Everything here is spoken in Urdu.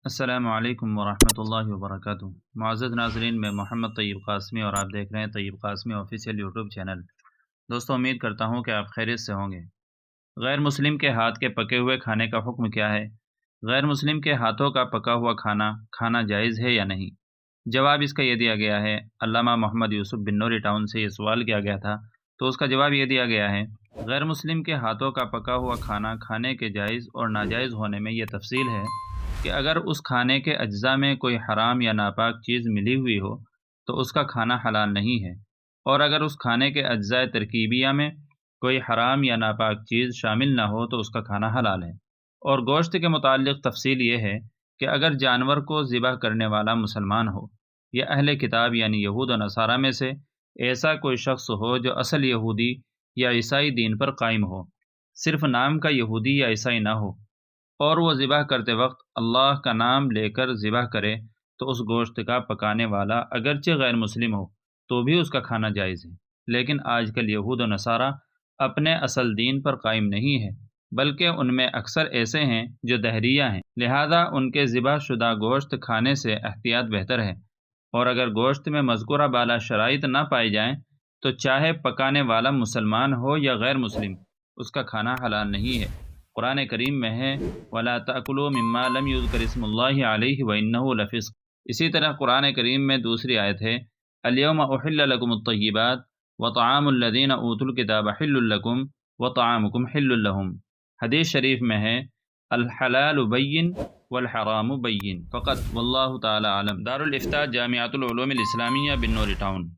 السلام علیکم ورحمۃ اللہ وبرکاتہ۔ معزز ناظرین، میں محمد طیب قاسمی اور آپ دیکھ رہے ہیں طیب قاسمی آفیشیل یوٹیوب چینل۔ دوستو، امید کرتا ہوں کہ آپ خیریت سے ہوں گے۔ غیر مسلم کے ہاتھ کے پکے ہوئے کھانے کا حکم کیا ہے؟ غیر مسلم کے ہاتھوں کا پکا ہوا کھانا کھانا جائز ہے یا نہیں؟ جواب اس کا یہ دیا گیا ہے۔ علامہ محمد یوسف بن نوری ٹاؤن سے یہ سوال کیا گیا تھا، تو اس کا جواب یہ دیا گیا ہے، غیر مسلم کے ہاتھوں کا پکا ہوا کھانا کھانے کے جائز اور ناجائز ہونے میں یہ تفصیل ہے کہ اگر اس کھانے کے اجزاء میں کوئی حرام یا ناپاک چیز ملی ہوئی ہو تو اس کا کھانا حلال نہیں ہے، اور اگر اس کھانے کے اجزاء ترکیبیہ میں کوئی حرام یا ناپاک چیز شامل نہ ہو تو اس کا کھانا حلال ہے۔ اور گوشت کے متعلق تفصیل یہ ہے کہ اگر جانور کو ذبح کرنے والا مسلمان ہو یا اہل کتاب یعنی یہود و نصارہ میں سے ایسا کوئی شخص ہو جو اصل یہودی یا عیسائی دین پر قائم ہو، صرف نام کا یہودی یا عیسائی نہ ہو، اور وہ ذبح کرتے وقت اللہ کا نام لے کر ذبح کرے، تو اس گوشت کا پکانے والا اگرچہ غیر مسلم ہو تو بھی اس کا کھانا جائز ہے۔ لیکن آج کل یہود و نصارہ اپنے اصل دین پر قائم نہیں ہے، بلکہ ان میں اکثر ایسے ہیں جو دہریہ ہیں، لہذا ان کے ذبح شدہ گوشت کھانے سے احتیاط بہتر ہے، اور اگر گوشت میں مذکورہ بالا شرائط نہ پائی جائیں تو چاہے پکانے والا مسلمان ہو یا غیر مسلم، اس کا کھانا حلال نہیں ہے۔ قرآن کریم میں ہے وَلَا تَأْكُلُوا مِمَّا لَمْ يُذْكَرِ اسْمُ اللَّهِ عَلَيْهِ وَإِنَّهُ لَفِسْقٌ۔ اسی طرح قرآن کریم میں دوسری آیت ہے الْيَوْمَ أُحِلَّ لَكُمُ الطَّيِّبَاتُ وَطَعَامُ الَّذِينَ أُوتُوا الْكِتَابَ حِلٌّ لَكُمْ وَطَعَامُكُمْ حِلٌّ لَهُمْ۔ حدیث شریف میں ہے الحلال بین والحرام بین فقط، واللہ تعالی عالم۔ دار الافتاء جامعۃ العلوم الاسلامیہ بن نوری ٹاؤن۔